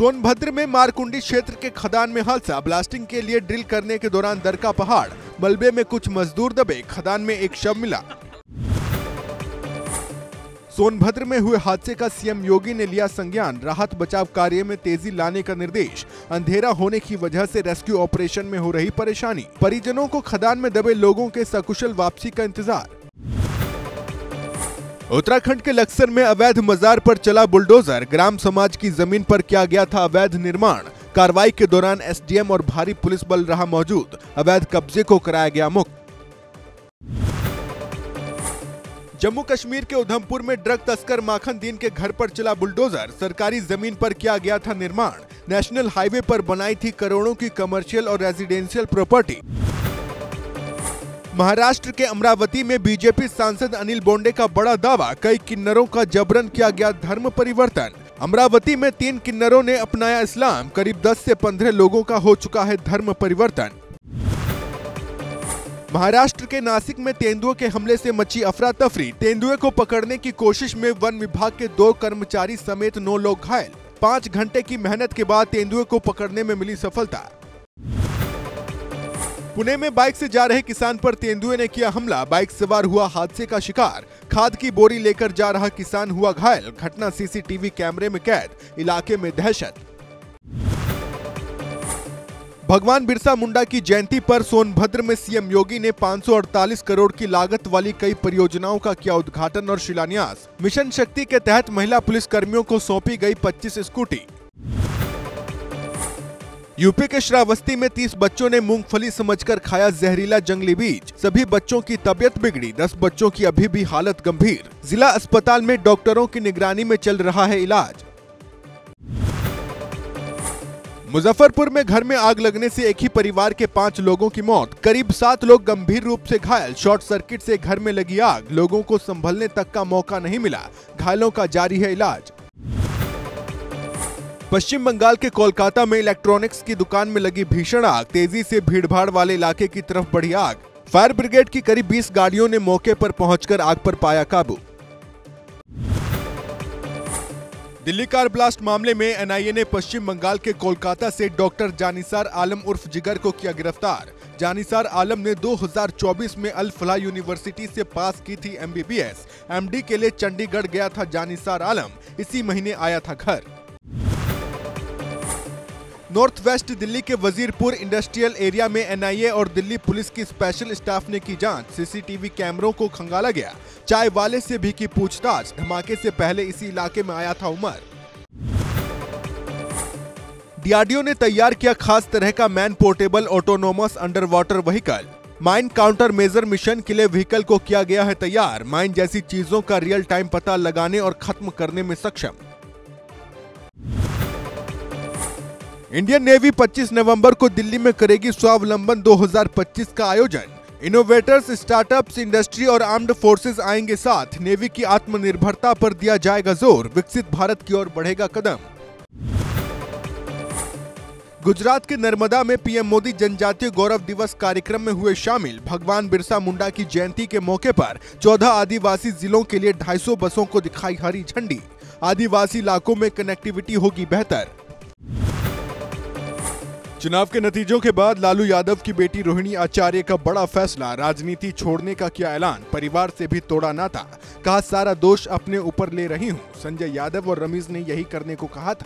सोनभद्र में मारकुंडी क्षेत्र के खदान में हादसा। ब्लास्टिंग के लिए ड्रिल करने के दौरान दर का पहाड़, मलबे में कुछ मजदूर दबे, खदान में एक शव मिला। सोनभद्र में हुए हादसे का सीएम योगी ने लिया संज्ञान, राहत बचाव कार्य में तेजी लाने का निर्देश। अंधेरा होने की वजह से रेस्क्यू ऑपरेशन में हो रही परेशानी, परिजनों को खदान में दबे लोगों के सकुशल वापसी का इंतजार। उत्तराखंड के लक्सर में अवैध मजार पर चला बुलडोजर, ग्राम समाज की जमीन पर किया गया था अवैध निर्माण। कार्रवाई के दौरान एसडीएम और भारी पुलिस बल रहा मौजूद, अवैध कब्जे को कराया गया मुक्त। जम्मू कश्मीर के उधमपुर में ड्रग तस्कर माखन दीन के घर पर चला बुलडोजर, सरकारी जमीन पर किया गया था निर्माण। नेशनल हाईवे पर बनाई थी करोड़ों की कमर्शियल और रेजिडेंशियल प्रॉपर्टी। महाराष्ट्र के अमरावती में बीजेपी सांसद अनिल बोंडे का बड़ा दावा, कई किन्नरों का जबरन किया गया धर्म परिवर्तन। अमरावती में 3 किन्नरों ने अपनाया इस्लाम, करीब 10 से 15 लोगों का हो चुका है धर्म परिवर्तन। महाराष्ट्र के नासिक में तेंदुए के हमले से मची अफरा तफरी, तेंदुए को पकड़ने की कोशिश में वन विभाग के 2 कर्मचारी समेत 9 लोग घायल। 5 घंटे की मेहनत के बाद तेंदुए को पकड़ने में मिली सफलता। पुणे में बाइक से जा रहे किसान पर तेंदुए ने किया हमला, बाइक सवार हुआ हादसे का शिकार। खाद की बोरी लेकर जा रहा किसान हुआ घायल, घटना सीसीटीवी कैमरे में कैद, इलाके में दहशत। भगवान बिरसा मुंडा की जयंती पर सोनभद्र में सीएम योगी ने 548 करोड़ की लागत वाली कई परियोजनाओं का किया उद्घाटन और शिलान्यास। मिशन शक्ति के तहत महिला पुलिस कर्मियों को सौंपी गई 25 स्कूटी। यूपी के श्रावस्ती में 30 बच्चों ने मूंगफली समझकर खाया जहरीला जंगली बीज, सभी बच्चों की तबीयत बिगड़ी, 10 बच्चों की अभी भी हालत गंभीर। जिला अस्पताल में डॉक्टरों की निगरानी में चल रहा है इलाज। मुजफ्फरपुर में घर में आग लगने से एक ही परिवार के 5 लोगों की मौत, करीब 7 लोग गंभीर रूप से घायल। शॉर्ट सर्किट से घर में लगी आग, लोगों को संभलने तक का मौका नहीं मिला, घायलों का जारी है इलाज। पश्चिम बंगाल के कोलकाता में इलेक्ट्रॉनिक्स की दुकान में लगी भीषण आग, तेजी से भीड़भाड़ वाले इलाके की तरफ बढ़ी आग। फायर ब्रिगेड की करीब 20 गाड़ियों ने मौके पर पहुंचकर आग पर पाया काबू। दिल्ली कार ब्लास्ट मामले में एनआईए ने पश्चिम बंगाल के कोलकाता से डॉक्टर जानिसार आलम उर्फ जिगर को किया गिरफ्तार। जानिसार आलम ने 2024 में अल फलाह यूनिवर्सिटी से पास की थी एमबीबीएस। एमडी के लिए चंडीगढ़ गया था जानिसार आलम, इसी महीने आया था घर। नॉर्थ वेस्ट दिल्ली के वजीरपुर इंडस्ट्रियल एरिया में एनआईए और दिल्ली पुलिस की स्पेशल स्टाफ ने की जांच, सीसीटीवी कैमरों को खंगाला गया, चाय वाले से भी की पूछताछ। धमाके से पहले इसी इलाके में आया था उमर। डीआरडीओ ने तैयार किया खास तरह का man portable autonomous under water vehicle. Mine counter measure mission के लिए व्हीकल को किया गया है तैयार, माइन जैसी चीजों का रियल टाइम पता लगाने और खत्म करने में सक्षम। इंडियन नेवी 25 नवंबर को दिल्ली में करेगी स्वावलंबन 2025 का आयोजन। इनोवेटर्स, स्टार्टअप्स, इंडस्ट्री और आर्म्ड फोर्सेस आएंगे साथ। नेवी की आत्मनिर्भरता पर दिया जाएगा जोर, विकसित भारत की ओर बढ़ेगा कदम। गुजरात के नर्मदा में पीएम मोदी जनजातीय गौरव दिवस कार्यक्रम में हुए शामिल। भगवान बिरसा मुंडा की जयंती के मौके पर 14 आदिवासी जिलों के लिए 250 बसों को दिखाई हरी झंडी। आदिवासी इलाकों में कनेक्टिविटी होगी बेहतर। चुनाव के नतीजों के बाद लालू यादव की बेटी रोहिणी आचार्य का बड़ा फैसला, राजनीति छोड़ने का किया ऐलान, परिवार से भी तोड़ा नाता, कहा सारा दोष अपने ऊपर ले रही हूं। संजय यादव और रमीज ने यही करने को कहा था।